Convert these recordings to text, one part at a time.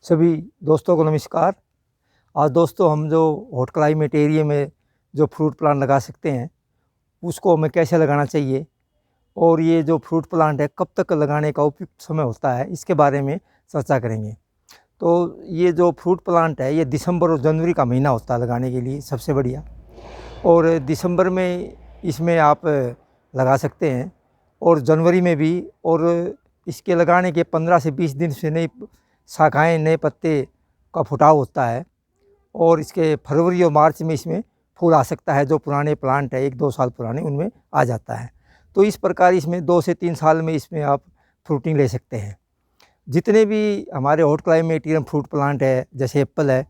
सभी दोस्तों को नमस्कार। आज दोस्तों हम जो हॉट क्लाइमेट एरिया में जो फ्रूट प्लांट लगा सकते हैं उसको हमें कैसे लगाना चाहिए और ये जो फ्रूट प्लांट है कब तक लगाने का उपयुक्त समय होता है इसके बारे में चर्चा करेंगे। तो ये जो फ्रूट प्लांट है ये दिसंबर और जनवरी का महीना होता है लगाने के लिए सबसे बढ़िया। और दिसंबर में इसमें आप लगा सकते हैं और जनवरी में भी। और इसके लगाने के 15 से 20 दिन से नई शाखाएँ नए पत्ते का फुटाव होता है और इसके फरवरी और मार्च में इसमें फूल आ सकता है। जो पुराने प्लांट है 1-2 साल पुराने उनमें आ जाता है। तो इस प्रकार इसमें 2 से 3 साल में इसमें आप फ्रूटिंग ले सकते हैं। जितने भी हमारे hot climate area fruit plant है जैसे एप्पल है,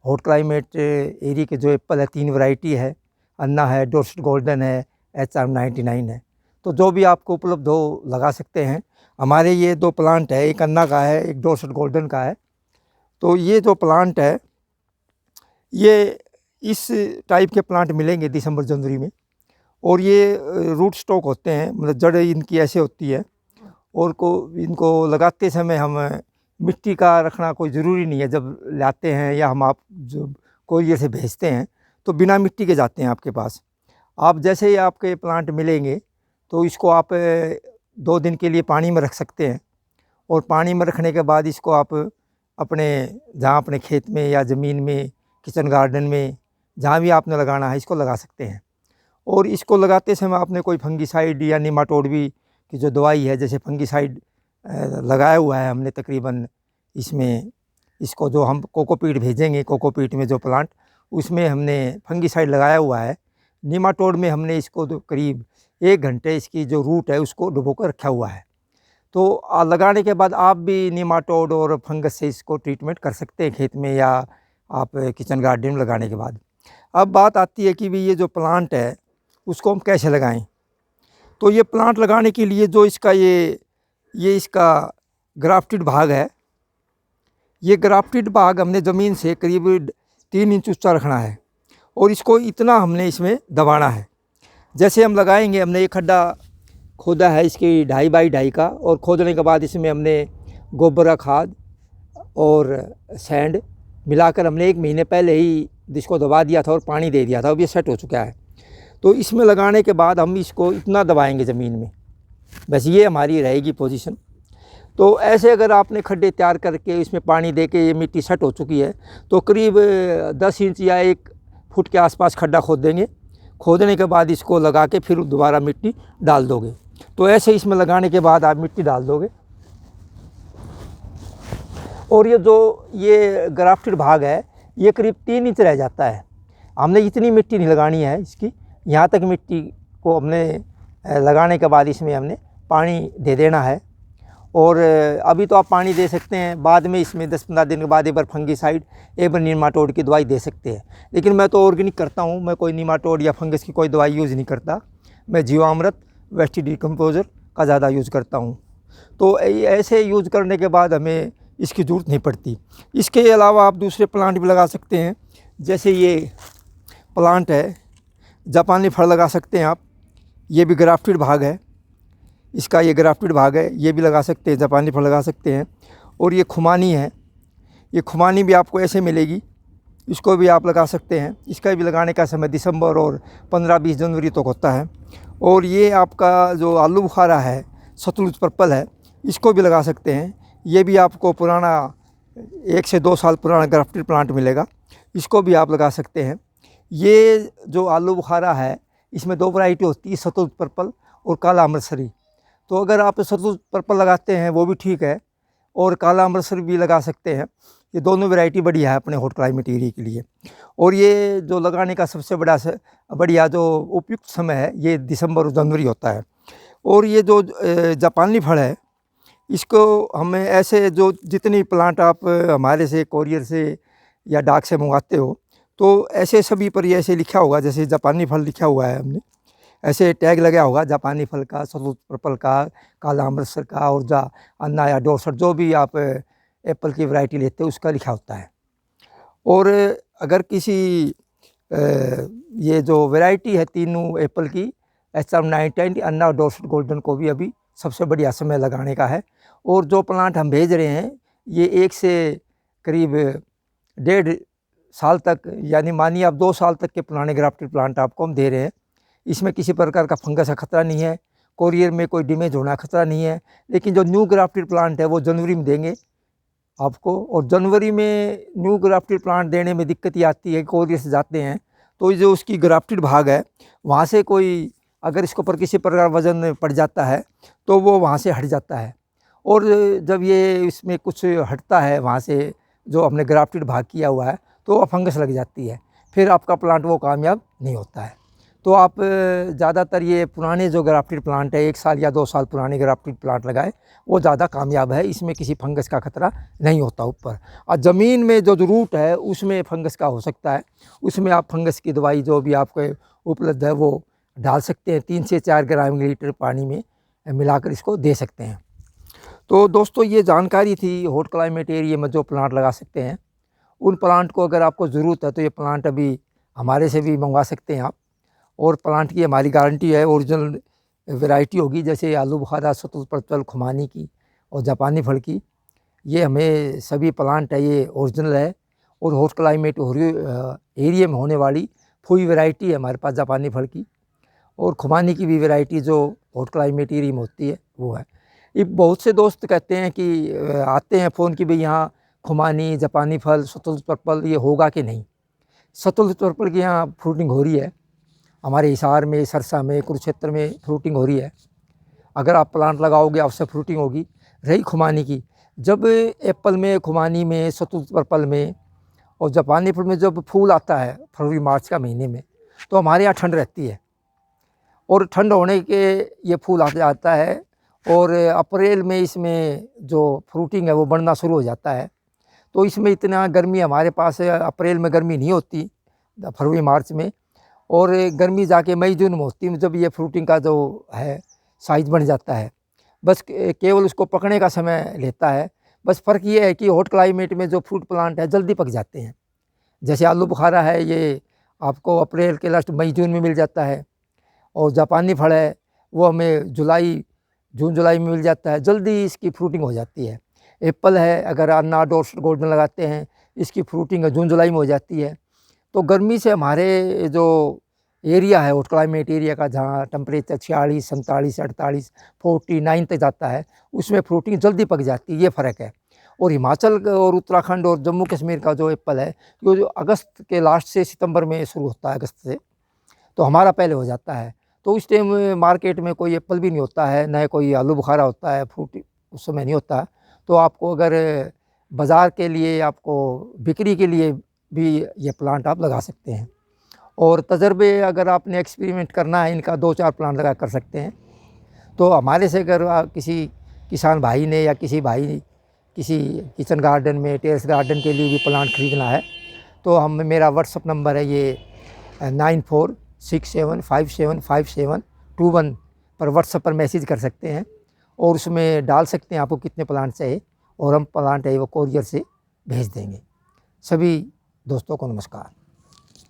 हॉट क्लाइमेट एरिया के जो एप्पल है 3 वैरायटी है, अन्ना है, डोर्सेट गोल्डन है, HR99 है। तो जो भी आपको उपलब्ध हो लगा सकते हैं। हमारे ये 2 प्लांट है, एक अन्ना का है, एक डोर्सेट गोल्डन का है। तो ये जो प्लांट है ये इस टाइप के प्लांट मिलेंगे दिसंबर जनवरी में। और ये रूट स्टॉक होते हैं, मतलब जड़ इनकी ऐसे होती है। और इनको लगाते समय हम मिट्टी का रखना कोई ज़रूरी नहीं है। जब लाते हैं या हम आप जो कोरियर से भेजते हैं तो बिना मिट्टी के जाते हैं आपके पास। आप जैसे ही आपके प्लांट मिलेंगे तो इसको आप 2 दिन के लिए पानी में रख सकते हैं। और पानी में रखने के बाद इसको आप अपने खेत में या ज़मीन में, किचन गार्डन में, जहाँ भी आपने लगाना है इसको लगा सकते हैं। और इसको लगाते समय आपने कोई फंगीसाइड या निमाटोड भी की जो दवाई है, जैसे फंगीसाइड लगाया हुआ है हमने तकरीबन इसमें। इसको जो हम कोकोपीट भेजेंगे, कोकोपीट में जो प्लांट, उसमें हमने फंगीसाइड लगाया हुआ है। निमाटोड में हमने इसको तो करीब 1 घंटे इसकी जो रूट है उसको डुबो कर रखा हुआ है। तो लगाने के बाद आप भी निमाटोड और फंगस से इसको ट्रीटमेंट कर सकते हैं खेत में या आप किचन गार्डन में लगाने के बाद। अब बात आती है कि भी ये जो प्लांट है उसको हम कैसे लगाएं। तो ये प्लांट लगाने के लिए जो इसका ये इसका ग्राफ्टेड भाग है, ये ग्राफ्टेड भाग हमने ज़मीन से करीब 3 इंच ऊंचा रखना है और इसको इतना हमने इसमें दबाना है। जैसे हम लगाएंगे, हमने एक खड्डा खोदा है इसकी 2.5 बाई 2.5 का, और खोदने के बाद इसमें हमने गोबर खाद और सैंड मिलाकर हमने 1 महीने पहले ही इसको दबा दिया था और पानी दे दिया था। अब ये सेट हो चुका है। तो इसमें लगाने के बाद हम इसको इतना दबाएंगे ज़मीन में, बस ये हमारी रहेगी पोजीशन। तो ऐसे अगर आपने खड्डे तैयार करके इसमें पानी दे के ये मिट्टी सेट हो चुकी है तो करीब 10 इंच या 1 फुट के आसपास खड्डा खोद देंगे। खोदने के बाद इसको लगा के फिर दोबारा मिट्टी डाल दोगे। तो ऐसे इसमें लगाने के बाद आप मिट्टी डाल दोगे। और ये ग्राफ्टेड भाग है ये करीब 3 इंच रह जाता है। हमने इतनी मिट्टी नहीं लगानी है इसकी, यहाँ तक मिट्टी को हमने लगाने के बाद इसमें हमने पानी दे देना है। और अभी तो आप पानी दे सकते हैं, बाद में इसमें 10-15 दिन के बाद एक बार फंगीसाइड, एक बार निमाटोड की दवाई दे सकते हैं। लेकिन मैं तो ऑर्गेनिक करता हूँ, मैं कोई निमाटोड या फंगस की कोई दवाई यूज़ नहीं करता। मैं जीवामृत, वेस्ट डिकम्पोजर का ज़्यादा यूज़ करता हूँ। तो ऐसे यूज़ करने के बाद हमें इसकी ज़रूरत नहीं पड़ती। इसके अलावा आप दूसरे प्लांट भी लगा सकते हैं। जैसे ये प्लांट है जापानी फल लगा सकते हैं आप, ये भी ग्राफ्टेड भाग है इसका, ये ग्राफ्टेड भाग है, ये भी लगा सकते हैं, जापानी फल लगा सकते हैं। और ये खुमानी है, ये खुमानी भी आपको ऐसे मिलेगी, इसको भी आप लगा सकते हैं। इसका भी लगाने का समय दिसंबर और 15-20 जनवरी तक होता है। और ये आपका जो आलू बुखारा है, सतलुज पर्पल है, इसको भी लगा सकते हैं। ये भी आपको पुराना 1 से 2 साल पुराना ग्राफ्टेड प्लांट मिलेगा, इसको भी आप लगा सकते हैं। ये जो आलू बुखारा है इसमें 2 वैरायटी होती है, सतलुज पर्पल और काला अमृतसरी। तो अगर आप सतलुज पर्पल लगाते हैं वो भी ठीक है, और काला अमृतसरी भी लगा सकते हैं। ये दोनों वैरायटी बढ़िया है अपने हॉट क्लाइमेट एरिया के लिए। और ये जो लगाने का सबसे बढ़िया जो उपयुक्त समय है ये दिसंबर और जनवरी होता है। और ये जो जापानी फल है इसको हमें ऐसे जो जितनी प्लांट आप हमारे से कोरियर से या डाक से मंगाते हो तो ऐसे सभी पर ये ऐसे लिखा होगा, जैसे जापानी फल लिखा हुआ है हमने, ऐसे टैग लगा होगा जापानी फल का, सतलुज पर्पल का, काला अमृतसर का, और अन्ना या डोर्सेट जो भी आप एप्पल की वैरायटी लेते हो उसका लिखा होता है। और अगर किसी ये जो वैरायटी है तीनों एप्पल की, HR99, अन्ना और डोर्सेट गोल्डन को भी अभी सबसे बढ़िया समय लगाने का है। और जो प्लांट हम भेज रहे हैं ये 1 से करीब 1.5 साल तक, यानी मानिए आप 2 साल तक के पुराने ग्राफ्टेड प्लांट आपको हम दे रहे हैं। इसमें किसी प्रकार का फंगस का खतरा नहीं है, कोरियर में कोई डैमेज होना खतरा नहीं है। लेकिन जो न्यू ग्राफ्टेड प्लांट है वो जनवरी में देंगे आपको, और जनवरी में न्यू ग्राफ्टेड प्लांट देने में दिक्कत ये आती है, कोरियर से जाते हैं तो जो उसकी ग्राफ्टेड भाग है वहाँ से कोई अगर इसके ऊपर किसी प्रकार वज़न पड़ जाता है तो वो वहाँ से हट जाता है, और जब ये इसमें कुछ हटता है वहाँ से जो हमने ग्राफ्टेड भाग किया हुआ है तो फंगस लग जाती है, फिर आपका प्लांट वो कामयाब नहीं होता है। तो आप ज़्यादातर ये पुराने जो ग्राफ्टेड प्लांट है 1 साल या 2 साल पुराने ग्राफ्टेड प्लांट लगाए, वो ज़्यादा कामयाब है, इसमें किसी फंगस का खतरा नहीं होता ऊपर। और ज़मीन में जो रूट है उसमें फंगस का हो सकता है, उसमें आप फंगस की दवाई जो भी आपको उपलब्ध है वो डाल सकते हैं, 3 से 4 ग्राम लीटर पानी में मिलाकर इसको दे सकते हैं। तो दोस्तों ये जानकारी थी हॉट क्लाइमेट एरिया में जो प्लांट लगा सकते हैं। उन प्लांट को अगर आपको ज़रूरत है तो ये प्लांट अभी हमारे से भी मंगवा सकते हैं आप, और प्लांट की हमारी गारंटी है, ओरिजिनल वैरायटी होगी, जैसे आलू बुखारा, शतुत परवल, खुमानी की और जापानी फल की। ये हमें सभी प्लांट है ये ओरिजिनल है, और हॉट क्लाइमेट एरिया में होने वाली पूरी वैरायटी है हमारे पास जापानी फल की, और खुमानी की भी वैरायटी जो हॉट क्लाइमेट एरिया में होती है वो है। ये बहुत से दोस्त कहते हैं कि आते हैं फ़ोन कि भाई यहाँ खुमानी, जापानी फल, शतुत परवल ये होगा कि नहीं। शतुत परवल की यहाँ फ्रूटिंग हो रही है, हमारे हिसार में, सरसा में, कुरुक्षेत्र में फ्रूटिंग हो रही है। अगर आप प्लांट लगाओगे आपसे फ्रूटिंग होगी। रही खुमानी की, जब एप्पल में, खुमानी में, शतुत परवल में और जापानी फल में जब फूल आता है फरवरी मार्च का महीने में, तो हमारे यहाँ ठंड रहती है, और ठंड होने के ये फूल आता है, और अप्रैल में इसमें जो फ्रूटिंग है वो बढ़ना शुरू हो जाता है। तो इसमें इतना गर्मी हमारे पास अप्रैल में गर्मी नहीं होती, फरवरी मार्च में, और गर्मी जाके मई जून में होती है, जब ये फ्रूटिंग का जो है साइज़ बढ़ जाता है। बस केवल उसको पकने का समय लेता है। बस फ़र्क ये है कि हॉट क्लाइमेट में जो फ्रूट प्लांट है जल्दी पक जाते हैं। जैसे आलू बुखारा है ये आपको अप्रैल के लास्ट मई जून में मिल जाता है, और जापानी फल है वो हमें जून जुलाई में मिल जाता है, जल्दी इसकी फ्रूटिंग हो जाती है। एप्पल है, अगर अनार और गोल्डन लगाते हैं इसकी फ्रूटिंग जून जुलाई में हो जाती है। तो गर्मी से हमारे जो एरिया है हॉट क्लाइमेट एरिया का, जहाँ टेम्परेचर 46, 47, 48, 49 तक जाता है, उसमें फ्रूटिंग जल्दी पक जाती है, ये फ़र्क है। और हिमाचल और उत्तराखंड और जम्मू कश्मीर का जो एप्पल है वो जो अगस्त के लास्ट से सितंबर में शुरू होता है, अगस्त से, तो हमारा पहले हो जाता है। तो उस टाइम मार्केट में कोई एप्पल भी नहीं होता है, न कोई आलू बुखारा होता है, फ्रूट उस समय नहीं होता। तो आपको अगर बाज़ार के लिए, आपको बिक्री के लिए भी ये प्लांट आप लगा सकते हैं। और तजर्बे अगर आपने एक्सपेरिमेंट करना है इनका, 2-4 प्लांट लगा कर सकते हैं। तो हमारे से अगर किसी किसान भाई ने या किसी भाई किसी किचन गार्डन में, टेरेस गार्डन के लिए भी प्लांट ख़रीदना है, तो मेरा व्हाट्सअप नंबर है ये 9467575721 पर व्हाट्सअप पर मैसेज कर सकते हैं, और उसमें डाल सकते हैं आपको कितने प्लांट चाहिए, और हम प्लांट है वो कोरियर से भेज देंगे। सभी दोस्तों को नमस्कार।